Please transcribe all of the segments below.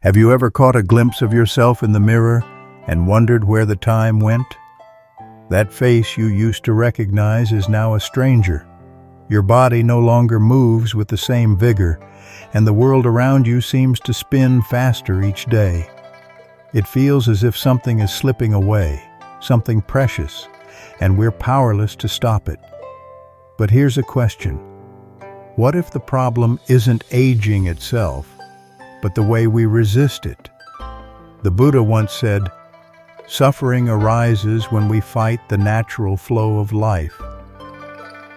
Have you ever caught a glimpse of yourself in the mirror and wondered where the time went? That face you used to recognize is now a stranger. Your body no longer moves with the same vigor, and the world around you seems to spin faster each day. It feels as if something is slipping away, something precious, and we're powerless to stop it. But here's a question. What if the problem isn't aging itself, but the way we resist it? The Buddha once said, "Suffering arises when we fight the natural flow of life."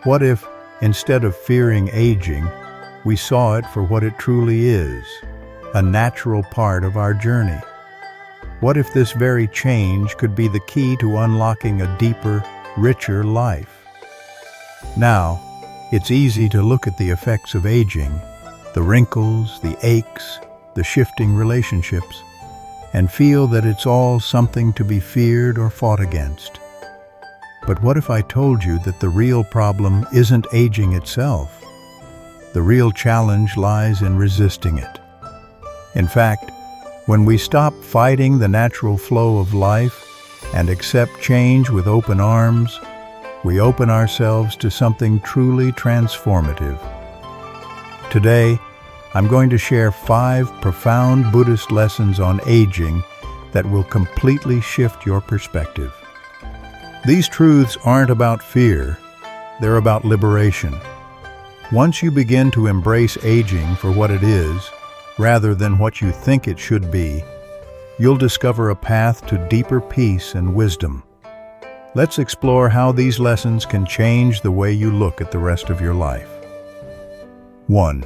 What if, instead of fearing aging, we saw it for what it truly is, a natural part of our journey? What if this very change could be the key to unlocking a deeper, richer life? Now, it's easy to look at the effects of aging, the wrinkles, the aches, the shifting relationships, and feel that it's all something to be feared or fought against. But what if I told you that the real problem isn't aging itself? The real challenge lies in resisting it. In fact, when we stop fighting the natural flow of life and accept change with open arms, we open ourselves to something truly transformative. Today, I'm going to share 5 profound Buddhist lessons on aging that will completely shift your perspective. These truths aren't about fear, they're about liberation. Once you begin to embrace aging for what it is, rather than what you think it should be, you'll discover a path to deeper peace and wisdom. Let's explore how these lessons can change the way you look at the rest of your life. 1.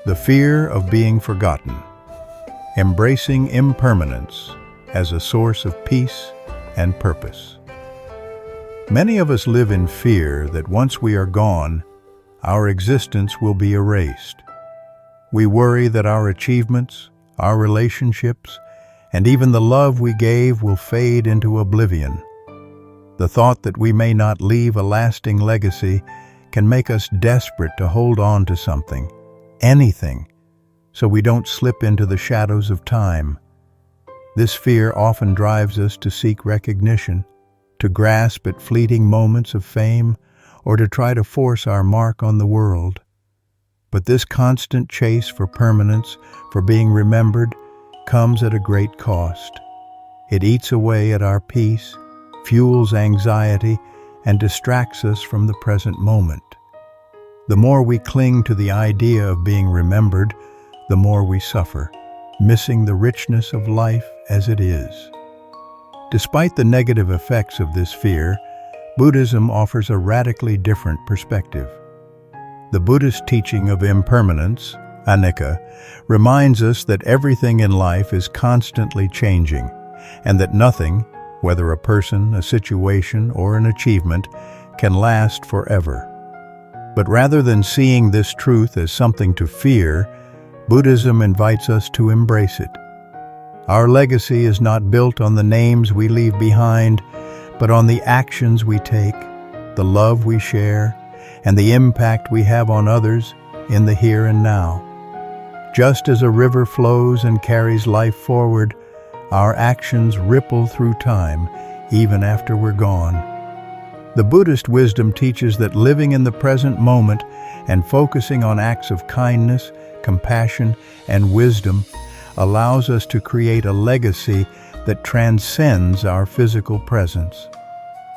The fear of being forgotten. Embracing impermanence as a source of peace and purpose. Many of us live in fear that once we are gone, our existence will be erased. We worry that our achievements, our relationships, and even the love we gave will fade into oblivion. The thought that we may not leave a lasting legacy can make us desperate to hold on to something, anything, so we don't slip into the shadows of time. This fear often drives us to seek recognition, to grasp at fleeting moments of fame, or to try to force our mark on the world. But this constant chase for permanence, for being remembered, comes at a great cost. It eats away at our peace, fuels anxiety, and distracts us from the present moment. The more we cling to the idea of being remembered, the more we suffer, missing the richness of life as it is. Despite the negative effects of this fear, Buddhism offers a radically different perspective. The Buddhist teaching of impermanence, anicca, reminds us that everything in life is constantly changing, and that nothing, whether a person, a situation, or an achievement, can last forever. But rather than seeing this truth as something to fear, Buddhism invites us to embrace it. Our legacy is not built on the names we leave behind, but on the actions we take, the love we share, and the impact we have on others in the here and now. Just as a river flows and carries life forward, our actions ripple through time, even after we're gone. The Buddhist wisdom teaches that living in the present moment and focusing on acts of kindness, compassion, and wisdom allows us to create a legacy that transcends our physical presence.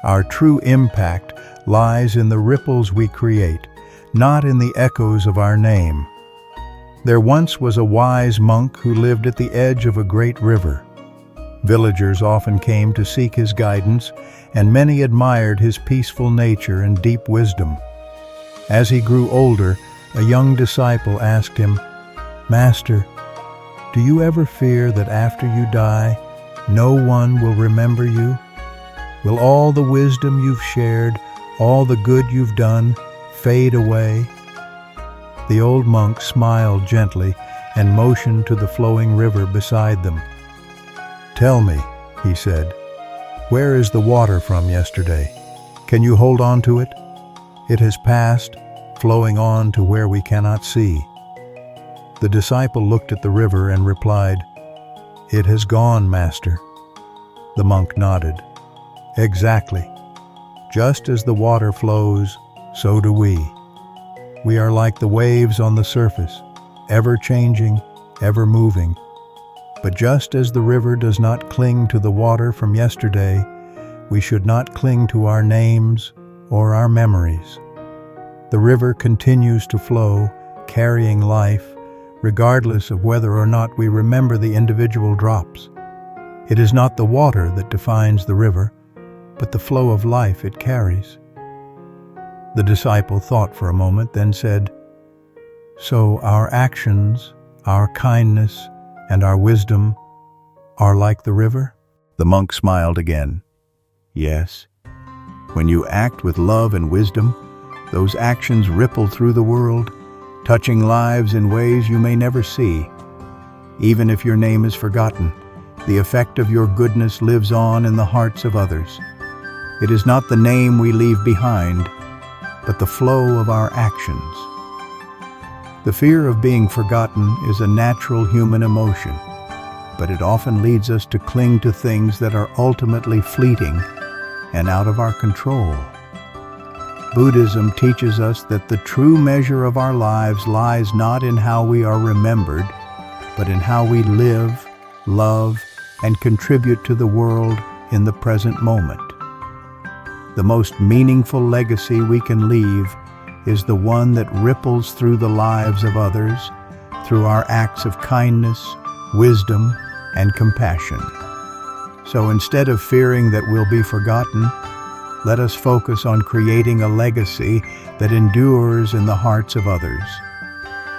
Our true impact lies in the ripples we create, not in the echoes of our name. There once was a wise monk who lived at the edge of a great river. Villagers often came to seek his guidance, and many admired his peaceful nature and deep wisdom. As he grew older, a young disciple asked him, "Master, do you ever fear that after you die, no one will remember you? Will all the wisdom you've shared, all the good you've done, fade away?" The old monk smiled gently and motioned to the flowing river beside them. "Tell me," he said, "where is the water from yesterday? Can you hold on to it? It has passed, flowing on to where we cannot see." The disciple looked at the river and replied, "It has gone, Master." The monk nodded. "Exactly. Just as the water flows, so do we. We are like the waves on the surface, ever changing, ever moving. But just as the river does not cling to the water from yesterday, we should not cling to our names or our memories. The river continues to flow, carrying life, regardless of whether or not we remember the individual drops. It is not the water that defines the river, but the flow of life it carries." The disciple thought for a moment, then said, "So our actions, our kindness, and our wisdom are like the river?" The monk smiled again. "Yes. When you act with love and wisdom, those actions ripple through the world, touching lives in ways you may never see. Even if your name is forgotten, the effect of your goodness lives on in the hearts of others. It is not the name we leave behind, but the flow of our actions." The fear of being forgotten is a natural human emotion, but it often leads us to cling to things that are ultimately fleeting and out of our control. Buddhism teaches us that the true measure of our lives lies not in how we are remembered, but in how we live, love, and contribute to the world in the present moment. The most meaningful legacy we can leave is the one that ripples through the lives of others through our acts of kindness, wisdom, and compassion. So instead of fearing that we'll be forgotten, let us focus on creating a legacy that endures in the hearts of others.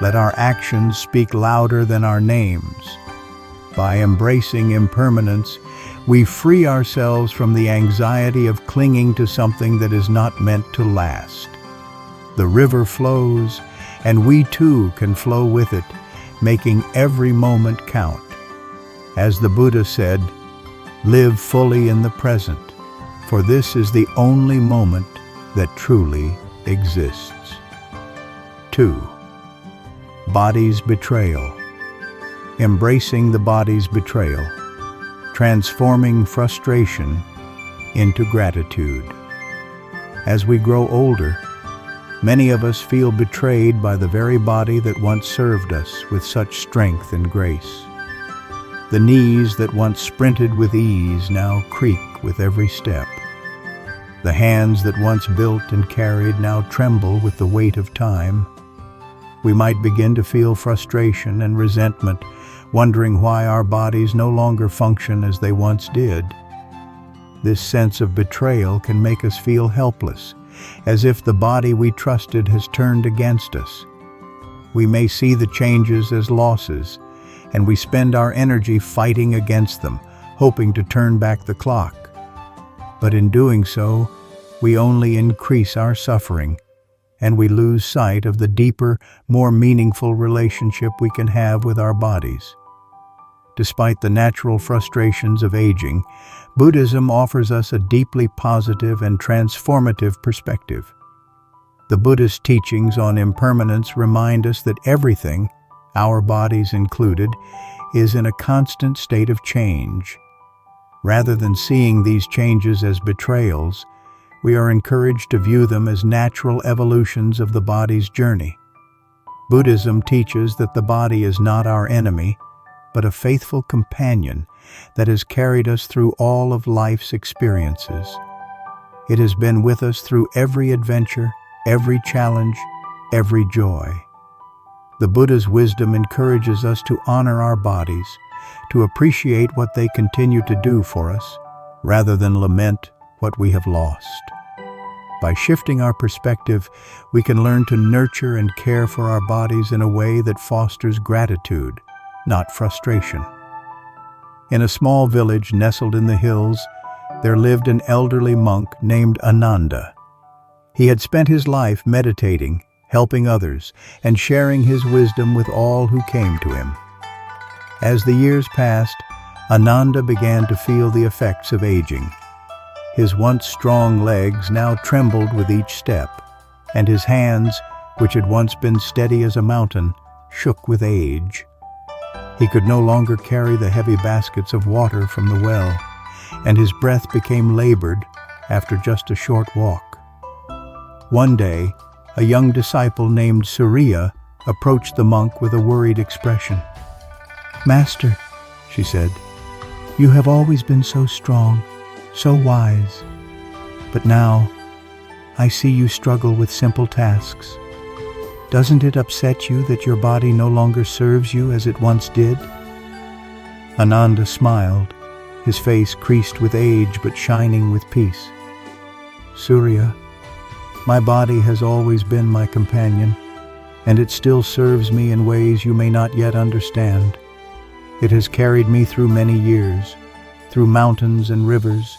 Let our actions speak louder than our names. By embracing impermanence, we free ourselves from the anxiety of clinging to something that is not meant to last. The river flows, and we too can flow with it, making every moment count. As the Buddha said, "Live fully in the present, for this is the only moment that truly exists." 2. Body's betrayal. Embracing the body's betrayal, transforming frustration into gratitude. As we grow older, many of us feel betrayed by the very body that once served us with such strength and grace. The knees that once sprinted with ease now creak with every step. The hands that once built and carried now tremble with the weight of time. We might begin to feel frustration and resentment, wondering why our bodies no longer function as they once did. This sense of betrayal can make us feel helpless, as if the body we trusted has turned against us. We may see the changes as losses, and we spend our energy fighting against them, hoping to turn back the clock. But in doing so, we only increase our suffering, and we lose sight of the deeper, more meaningful relationship we can have with our bodies. Despite the natural frustrations of aging, Buddhism offers us a deeply positive and transformative perspective. The Buddhist teachings on impermanence remind us that everything, our bodies included, is in a constant state of change. Rather than seeing these changes as betrayals, we are encouraged to view them as natural evolutions of the body's journey. Buddhism teaches that the body is not our enemy, but a faithful companion that has carried us through all of life's experiences. It has been with us through every adventure, every challenge, every joy. The Buddha's wisdom encourages us to honor our bodies, to appreciate what they continue to do for us, rather than lament what we have lost. By shifting our perspective, we can learn to nurture and care for our bodies in a way that fosters gratitude, not frustration. In a small village nestled in the hills, there lived an elderly monk named Ananda. He had spent his life meditating, helping others, and sharing his wisdom with all who came to him. As the years passed, Ananda began to feel the effects of aging. His once strong legs now trembled with each step, and his hands, which had once been steady as a mountain, shook with age. He could no longer carry the heavy baskets of water from the well, and his breath became labored after just a short walk. One day, a young disciple named Surya approached the monk with a worried expression. "Master," she said, "you have always been so strong, so wise. But now, I see you struggle with simple tasks. Doesn't it upset you that your body no longer serves you as it once did?" Ananda smiled, his face creased with age but shining with peace. "Surya, my body has always been my companion, and it still serves me in ways you may not yet understand. It has carried me through many years, through mountains and rivers,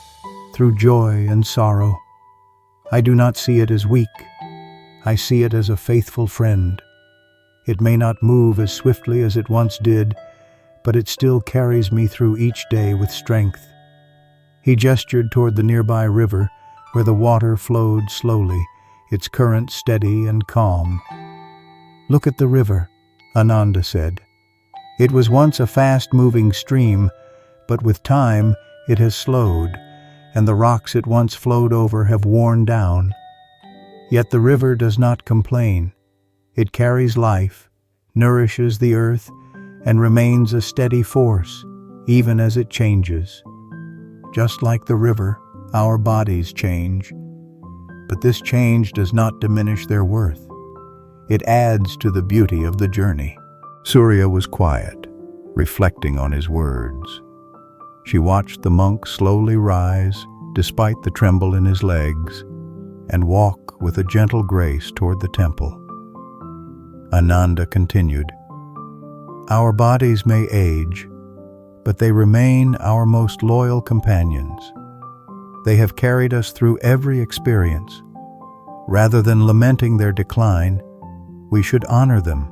through joy and sorrow. I do not see it as weak. I see it as a faithful friend. It may not move as swiftly as it once did, but it still carries me through each day with strength." He gestured toward the nearby river, where the water flowed slowly, its current steady and calm. "Look at the river," Ananda said. "It was once a fast-moving stream, but with time it has slowed, and the rocks it once flowed over have worn down. Yet the river does not complain. It carries life, nourishes the earth, and remains a steady force, even as it changes. Just like the river, our bodies change, but this change does not diminish their worth. It adds to the beauty of the journey." Surya was quiet, reflecting on his words. She watched the monk slowly rise, despite the tremble in his legs, and walk with a gentle grace toward the temple. Ananda continued, "Our bodies may age, but they remain our most loyal companions. They have carried us through every experience. Rather than lamenting their decline, we should honor them,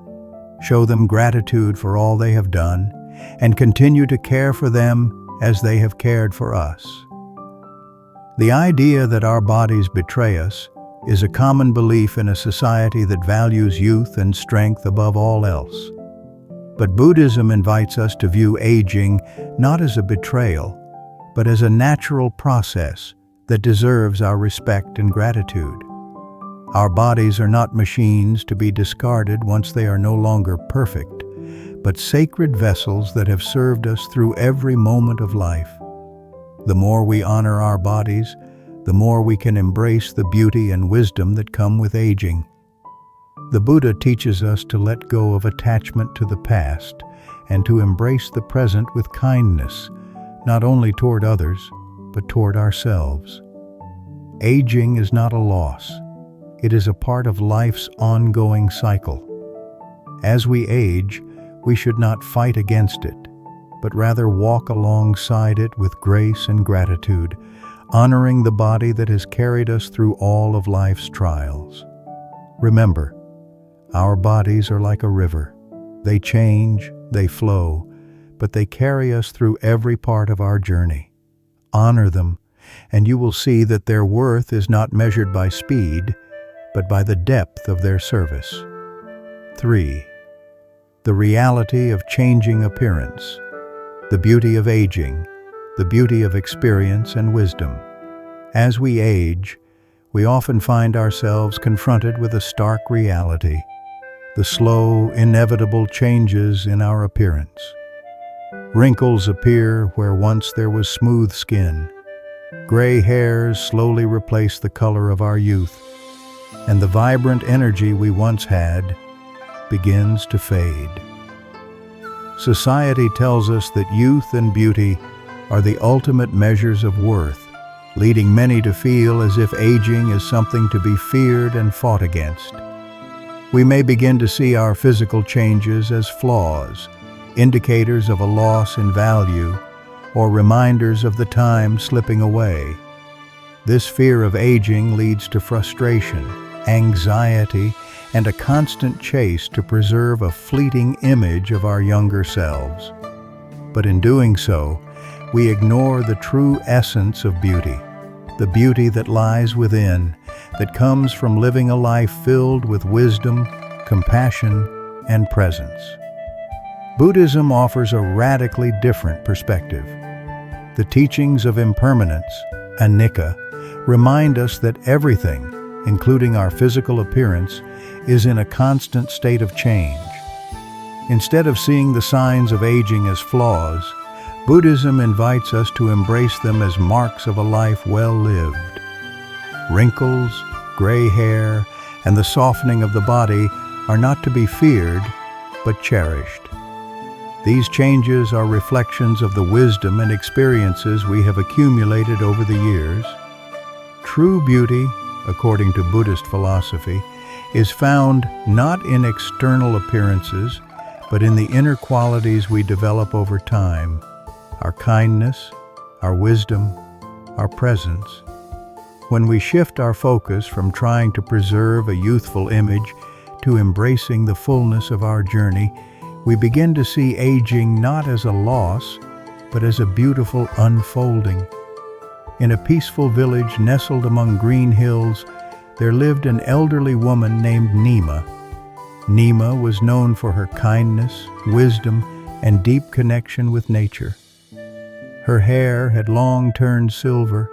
show them gratitude for all they have done, and continue to care for them as they have cared for us." The idea that our bodies betray us is a common belief in a society that values youth and strength above all else. But Buddhism invites us to view aging not as a betrayal, but as a natural process that deserves our respect and gratitude. Our bodies are not machines to be discarded once they are no longer perfect, but sacred vessels that have served us through every moment of life. The more we honor our bodies, the more we can embrace the beauty and wisdom that come with aging. The Buddha teaches us to let go of attachment to the past and to embrace the present with kindness, not only toward others, but toward ourselves. Aging is not a loss. It is a part of life's ongoing cycle. As we age, we should not fight against it, but rather walk alongside it with grace and gratitude, honoring the body that has carried us through all of life's trials. Remember, our bodies are like a river. They change, they flow, but they carry us through every part of our journey. Honor them, and you will see that their worth is not measured by speed, but by the depth of their service. 3. The reality of changing appearance, the beauty of aging, the beauty of experience and wisdom. As we age, we often find ourselves confronted with a stark reality, the slow, inevitable changes in our appearance. Wrinkles appear where once there was smooth skin. Gray hairs slowly replace the color of our youth, and the vibrant energy we once had begins to fade. Society tells us that youth and beauty are the ultimate measures of worth, leading many to feel as if aging is something to be feared and fought against. We may begin to see our physical changes as flaws, indicators of a loss in value, or reminders of the time slipping away. This fear of aging leads to frustration, anxiety, and a constant chase to preserve a fleeting image of our younger selves. But in doing so, we ignore the true essence of beauty, the beauty that lies within, that comes from living a life filled with wisdom, compassion, and presence. Buddhism offers a radically different perspective. The teachings of impermanence, anicca, remind us that everything, including our physical appearance, is in a constant state of change. Instead of seeing the signs of aging as flaws, Buddhism invites us to embrace them as marks of a life well lived. Wrinkles, gray hair, and the softening of the body are not to be feared, but cherished. These changes are reflections of the wisdom and experiences we have accumulated over the years. True beauty, according to Buddhist philosophy, is found not in external appearances, but in the inner qualities we develop over time: our kindness, our wisdom, our presence. When we shift our focus from trying to preserve a youthful image to embracing the fullness of our journey, we begin to see aging not as a loss, but as a beautiful unfolding. In a peaceful village nestled among green hills, there lived an elderly woman named Nima. Nima was known for her kindness, wisdom, and deep connection with nature. Her hair had long turned silver,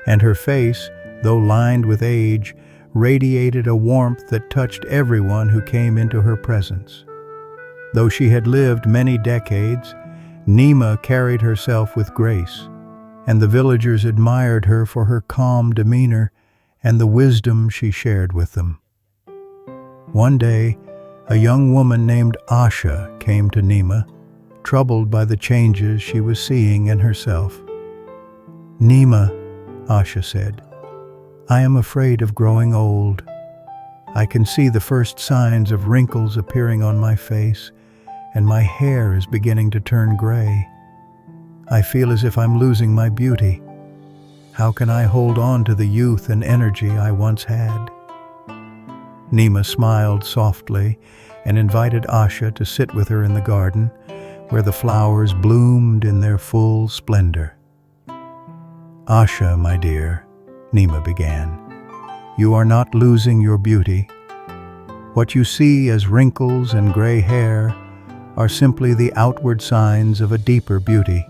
and her face, though lined with age, radiated a warmth that touched everyone who came into her presence. Though she had lived many decades, Nima carried herself with grace, and the villagers admired her for her calm demeanor and the wisdom she shared with them. One day, a young woman named Asha came to Nima, troubled by the changes she was seeing in herself. "Nima," Asha said, "I am afraid of growing old. I can see the first signs of wrinkles appearing on my face, and my hair is beginning to turn gray. I feel as if I'm losing my beauty. How can I hold on to the youth and energy I once had?" Nima smiled softly and invited Asha to sit with her in the garden, where the flowers bloomed in their full splendor. "Asha, my dear," Nima began, "you are not losing your beauty. What you see as wrinkles and gray hair are simply the outward signs of a deeper beauty,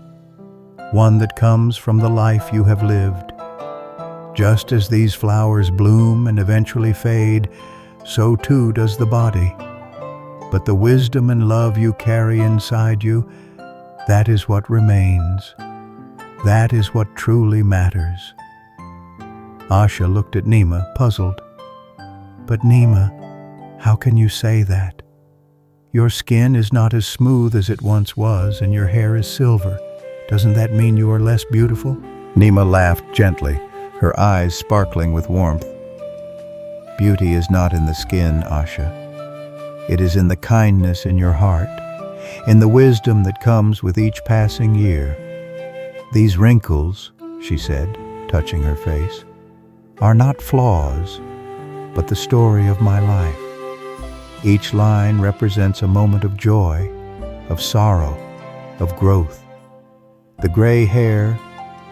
one that comes from the life you have lived. Just as these flowers bloom and eventually fade, so too does the body. But the wisdom and love you carry inside you, that is what remains. That is what truly matters." Asha looked at Nima, puzzled. "But Nima, how can you say that? Your skin is not as smooth as it once was, and your hair is silver. Doesn't that mean you are less beautiful?" Nima laughed gently, her eyes sparkling with warmth. "Beauty is not in the skin, Asha. It is in the kindness in your heart, in the wisdom that comes with each passing year. These wrinkles," she said, touching her face, "are not flaws, but the story of my life. Each line represents a moment of joy, of sorrow, of growth. The gray hair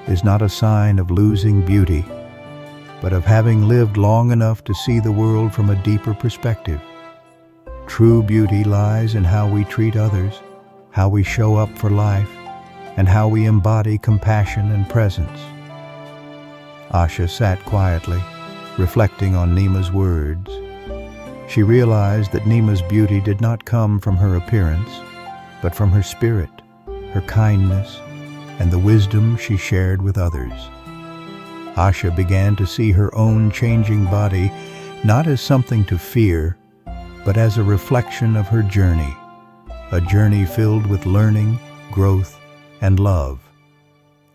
is not a sign of losing beauty, but of having lived long enough to see the world from a deeper perspective. True beauty lies in how we treat others, how we show up for life, and how we embody compassion and presence." Asha sat quietly, reflecting on Nima's words. She realized that Nima's beauty did not come from her appearance, but from her spirit, her kindness, and the wisdom she shared with others. Asha began to see her own changing body not as something to fear, but as a reflection of her journey, a journey filled with learning, growth, and love.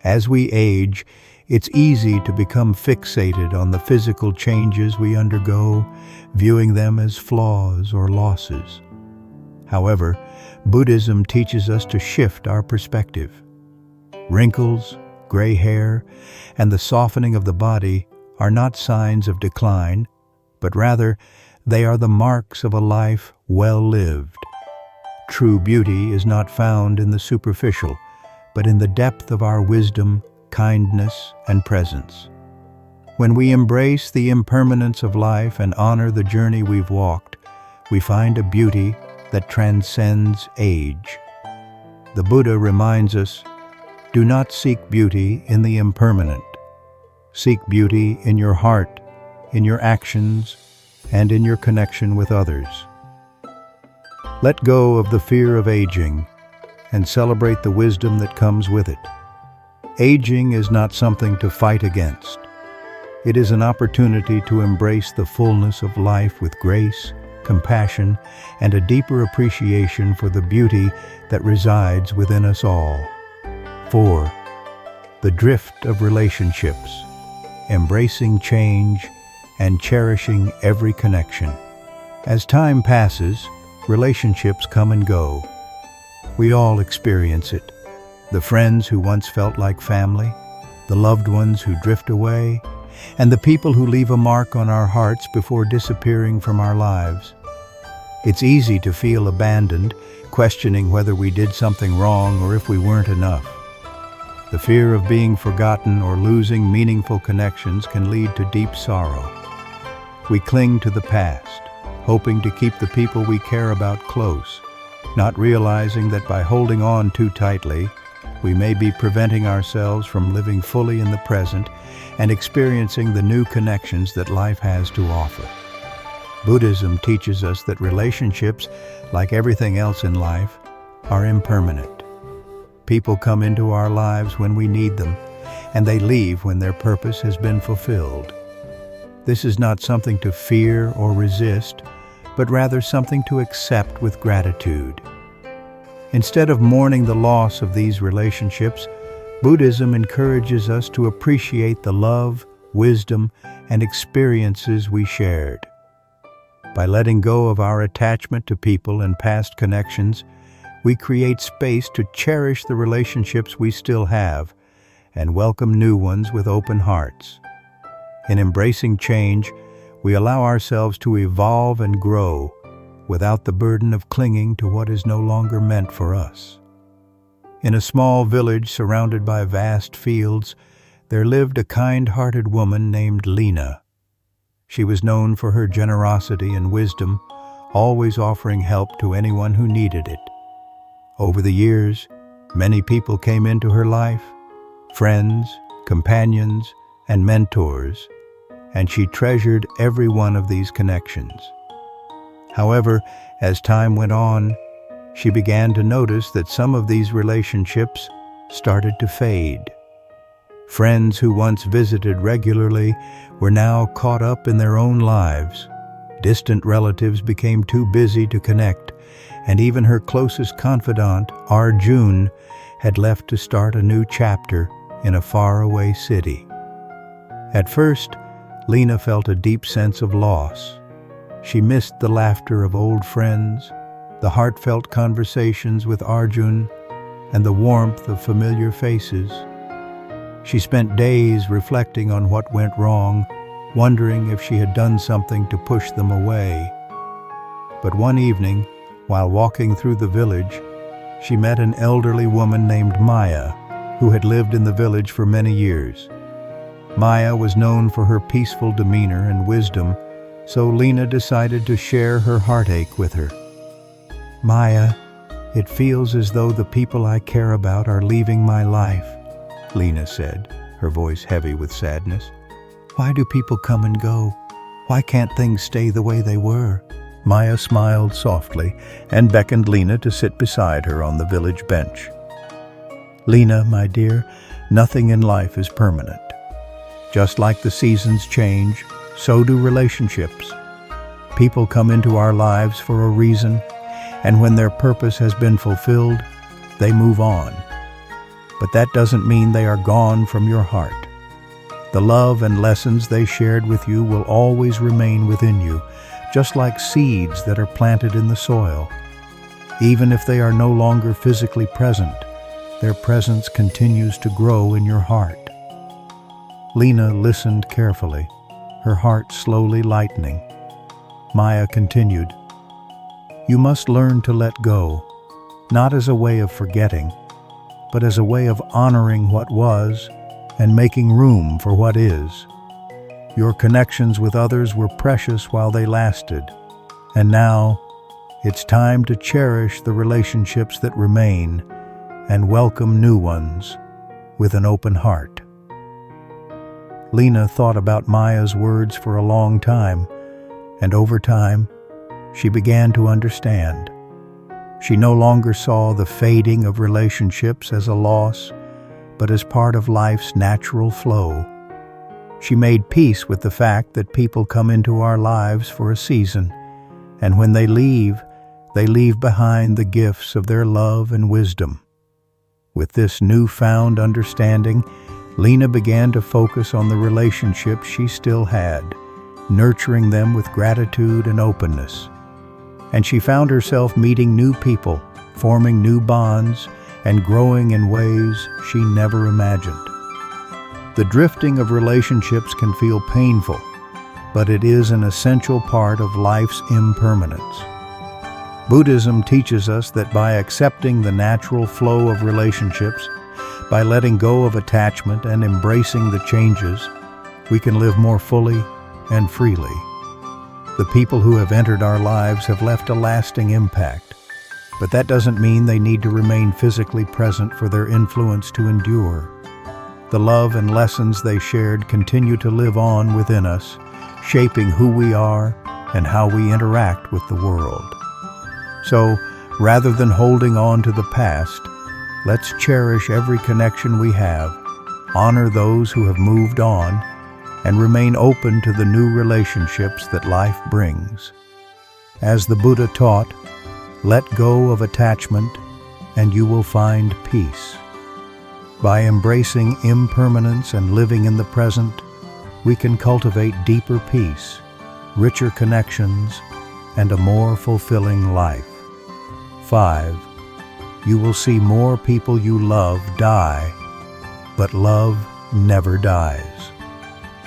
As we age, it's easy to become fixated on the physical changes we undergo, viewing them as flaws or losses. However, Buddhism teaches us to shift our perspective. Wrinkles, gray hair, and the softening of the body are not signs of decline, but rather they are the marks of a life well lived. True beauty is not found in the superficial, but in the depth of our wisdom, kindness, and presence. When we embrace the impermanence of life and honor the journey we've walked, we find a beauty that transcends age. The Buddha reminds us, do not seek beauty in the impermanent. Seek beauty in your heart, in your actions, and in your connection with others. Let go of the fear of aging and celebrate the wisdom that comes with it. Aging is not something to fight against. It is an opportunity to embrace the fullness of life with grace, compassion, and a deeper appreciation for the beauty that resides within us all. 4. The drift of relationships, embracing change and cherishing every connection. As time passes, relationships come and go. We all experience it. The friends who once felt like family, the loved ones who drift away, and the people who leave a mark on our hearts before disappearing from our lives. It's easy to feel abandoned, questioning whether we did something wrong or if we weren't enough. The fear of being forgotten or losing meaningful connections can lead to deep sorrow. We cling to the past, hoping to keep the people we care about close, not realizing that by holding on too tightly, we may be preventing ourselves from living fully in the present and experiencing the new connections that life has to offer. Buddhism teaches us that relationships, like everything else in life, are impermanent. People come into our lives when we need them, and they leave when their purpose has been fulfilled. This is not something to fear or resist, but rather something to accept with gratitude. Instead of mourning the loss of these relationships, Buddhism encourages us to appreciate the love, wisdom, and experiences we shared. By letting go of our attachment to people and past connections, we create space to cherish the relationships we still have and welcome new ones with open hearts. In embracing change, we allow ourselves to evolve and grow without the burden of clinging to what is no longer meant for us. In a small village surrounded by vast fields, there lived a kind-hearted woman named Lena. She was known for her generosity and wisdom, always offering help to anyone who needed it. Over the years, many people came into her life, friends, companions, and mentors, and she treasured every one of these connections. However, as time went on, she began to notice that some of these relationships started to fade. Friends who once visited regularly were now caught up in their own lives. Distant relatives became too busy to connect, and even her closest confidant, Arjun, had left to start a new chapter in a faraway city. At first, Lena felt a deep sense of loss. She missed the laughter of old friends, the heartfelt conversations with Arjun, and the warmth of familiar faces. She spent days reflecting on what went wrong, wondering if she had done something to push them away. But one evening, while walking through the village, she met an elderly woman named Maya, who had lived in the village for many years. Maya was known for her peaceful demeanor and wisdom, so Lena decided to share her heartache with her. "Maya, it feels as though the people I care about are leaving my life," Lena said, her voice heavy with sadness. "Why do people come and go? Why can't things stay the way they were?" Maya smiled softly and beckoned Lena to sit beside her on the village bench. "Lena, my dear, nothing in life is permanent. Just like the seasons change, so do relationships. People come into our lives for a reason, and when their purpose has been fulfilled, they move on. But that doesn't mean they are gone from your heart. The love and lessons they shared with you will always remain within you, just like seeds that are planted in the soil. Even if they are no longer physically present, their presence continues to grow in your heart." Lena listened carefully, her heart slowly lightening. Maya continued, "You must learn to let go, not as a way of forgetting, but as a way of honoring what was and making room for what is. Your connections with others were precious while they lasted, and now it's time to cherish the relationships that remain and welcome new ones with an open heart. Lena thought about Maya's words for a long time, and over time, she began to understand. She no longer saw the fading of relationships as a loss, but as part of life's natural flow. She made peace with the fact that people come into our lives for a season, and when they leave behind the gifts of their love and wisdom. With this newfound understanding, Lena began to focus on the relationships she still had, nurturing them with gratitude and openness. And she found herself meeting new people, forming new bonds, and growing in ways she never imagined. The drifting of relationships can feel painful, but it is an essential part of life's impermanence. Buddhism teaches us that by accepting the natural flow of relationships, by letting go of attachment and embracing the changes, we can live more fully and freely. The people who have entered our lives have left a lasting impact, but that doesn't mean they need to remain physically present for their influence to endure. The love and lessons they shared continue to live on within us, shaping who we are and how we interact with the world. So, rather than holding on to the past, let's cherish every connection we have, honor those who have moved on, and remain open to the new relationships that life brings. As the Buddha taught, let go of attachment and you will find peace. By embracing impermanence and living in the present, we can cultivate deeper peace, richer connections, and a more fulfilling life. 5. You will see more people you love die, but love never dies.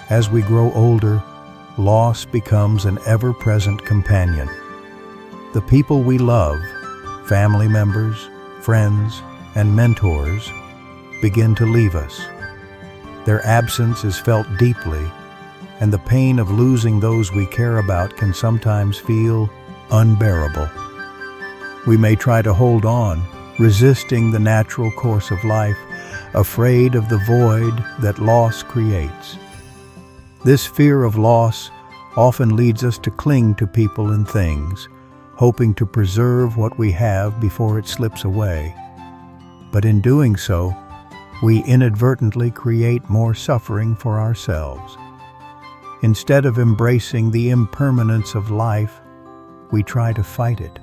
As we grow older, loss becomes an ever-present companion. The people we love, family members, friends, and mentors, begin to leave us. Their absence is felt deeply, and the pain of losing those we care about can sometimes feel unbearable. We may try to hold on, resisting the natural course of life, afraid of the void that loss creates. This fear of loss often leads us to cling to people and things, hoping to preserve what we have before it slips away. But in doing so, we inadvertently create more suffering for ourselves. Instead of embracing the impermanence of life, we try to fight it,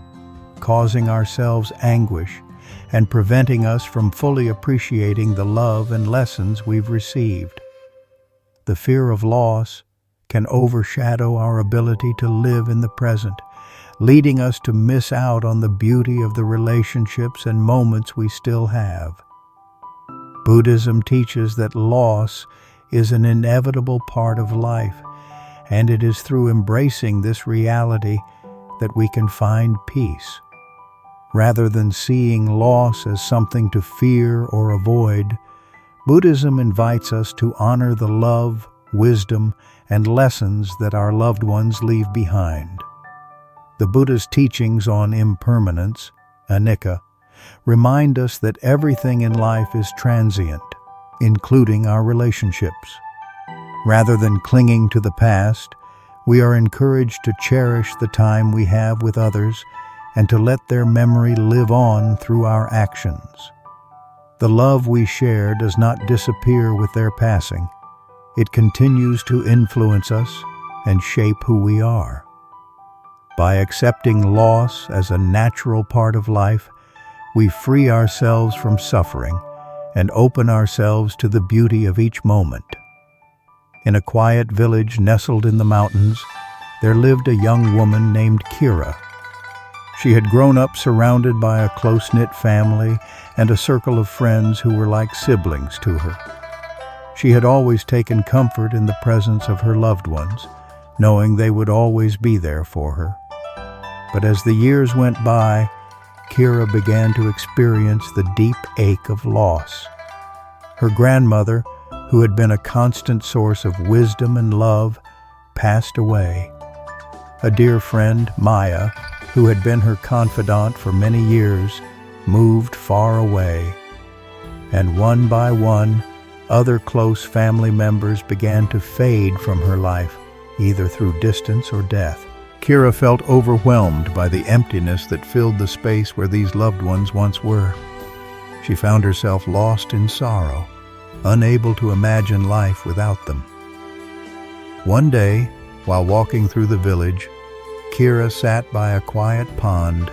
causing ourselves anguish and preventing us from fully appreciating the love and lessons we've received. The fear of loss can overshadow our ability to live in the present, leading us to miss out on the beauty of the relationships and moments we still have. Buddhism teaches that loss is an inevitable part of life, and it is through embracing this reality that we can find peace. Rather than seeing loss as something to fear or avoid, Buddhism invites us to honor the love, wisdom, and lessons that our loved ones leave behind. The Buddha's teachings on impermanence, anicca, remind us that everything in life is transient, including our relationships. Rather than clinging to the past, we are encouraged to cherish the time we have with others and to let their memory live on through our actions. The love we share does not disappear with their passing. It continues to influence us and shape who we are. By accepting loss as a natural part of life, we free ourselves from suffering and open ourselves to the beauty of each moment. In a quiet village nestled in the mountains, there lived a young woman named Kira. She had grown up surrounded by a close-knit family and a circle of friends who were like siblings to her. She had always taken comfort in the presence of her loved ones, knowing they would always be there for her. But as the years went by, Kira began to experience the deep ache of loss. Her grandmother, who had been a constant source of wisdom and love, passed away. A dear friend, Maya, who had been her confidant for many years, moved far away, and one by one, other close family members began to fade from her life, either through distance or death. Kira felt overwhelmed by the emptiness that filled the space where these loved ones once were. She found herself lost in sorrow, unable to imagine life without them. One day, while walking through the village, Kira sat by a quiet pond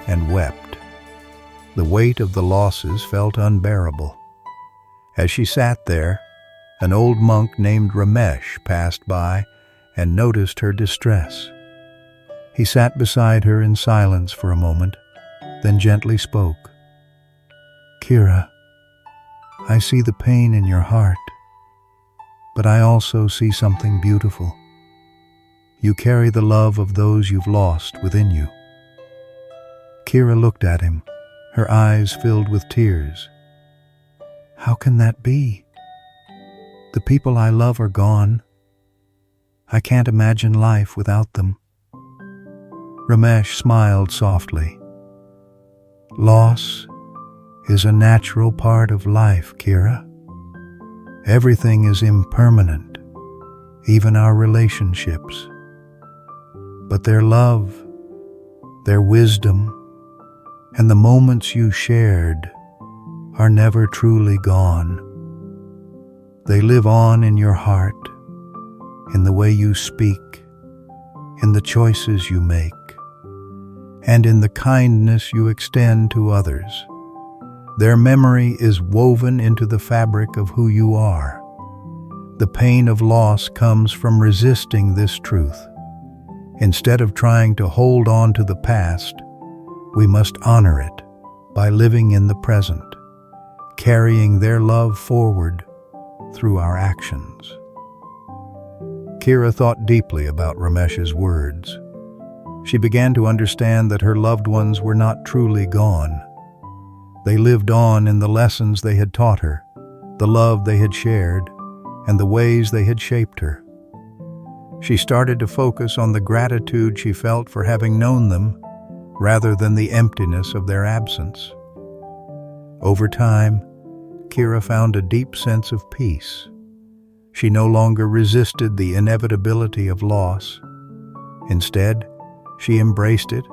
and wept. The weight of the losses felt unbearable. As she sat there, an old monk named Ramesh passed by and noticed her distress. He sat beside her in silence for a moment, then gently spoke. "Kira, I see the pain in your heart, but I also see something beautiful. You carry the love of those you've lost within you." Kira looked at him, her eyes filled with tears. "How can that be? The people I love are gone. I can't imagine life without them." Ramesh smiled softly. "Loss is a natural part of life, Kira. Everything is impermanent, even our relationships. But their love, their wisdom, and the moments you shared are never truly gone. They live on in your heart, in the way you speak, in the choices you make, and in the kindness you extend to others. Their memory is woven into the fabric of who you are. The pain of loss comes from resisting this truth. Instead of trying to hold on to the past, we must honor it by living in the present, carrying their love forward through our actions." Kira thought deeply about Ramesh's words. She began to understand that her loved ones were not truly gone. They lived on in the lessons they had taught her, the love they had shared, and the ways they had shaped her. She started to focus on the gratitude she felt for having known them, rather than the emptiness of their absence. Over time, Kira found a deep sense of peace. She no longer resisted the inevitability of loss. Instead, she embraced it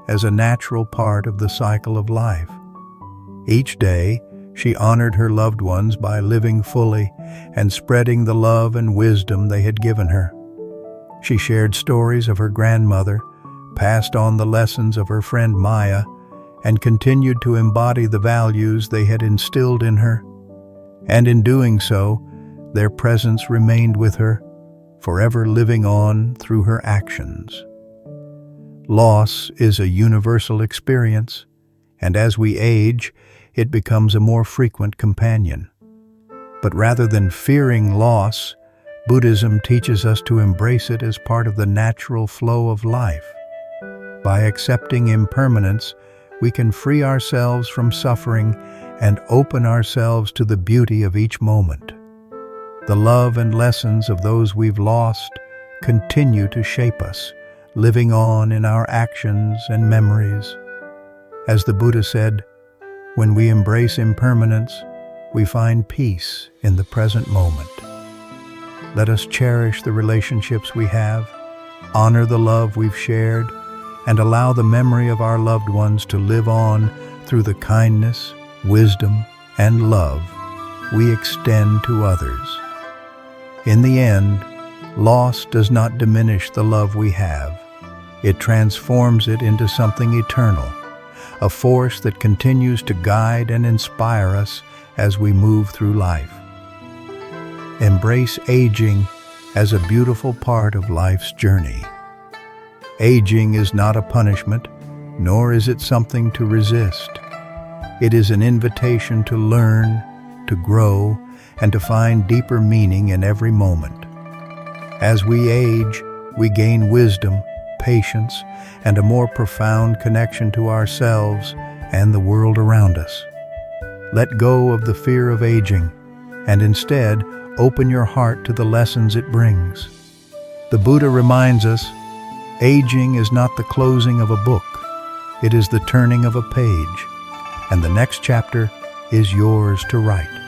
as a natural part of the cycle of life. Each day, she honored her loved ones by living fully and spreading the love and wisdom they had given her. She shared stories of her grandmother, passed on the lessons of her friend Maya, and continued to embody the values they had instilled in her. And in doing so, their presence remained with her, forever living on through her actions. Loss is a universal experience, and as we age, it becomes a more frequent companion. But rather than fearing loss, Buddhism teaches us to embrace it as part of the natural flow of life. By accepting impermanence, we can free ourselves from suffering and open ourselves to the beauty of each moment. The love and lessons of those we've lost continue to shape us, living on in our actions and memories. As the Buddha said, when we embrace impermanence, we find peace in the present moment. Let us cherish the relationships we have, honor the love we've shared, and allow the memory of our loved ones to live on through the kindness, wisdom, and love we extend to others. In the end, loss does not diminish the love we have. It transforms it into something eternal, a force that continues to guide and inspire us as we move through life. Embrace aging as a beautiful part of life's journey. Aging is not a punishment, nor is it something to resist. It is an invitation to learn, to grow, and to find deeper meaning in every moment. As we age, we gain wisdom, patience, and a more profound connection to ourselves and the world around us. Let go of the fear of aging, and instead open your heart to the lessons it brings. The Buddha reminds us, aging is not the closing of a book, it is the turning of a page, and the next chapter is yours to write.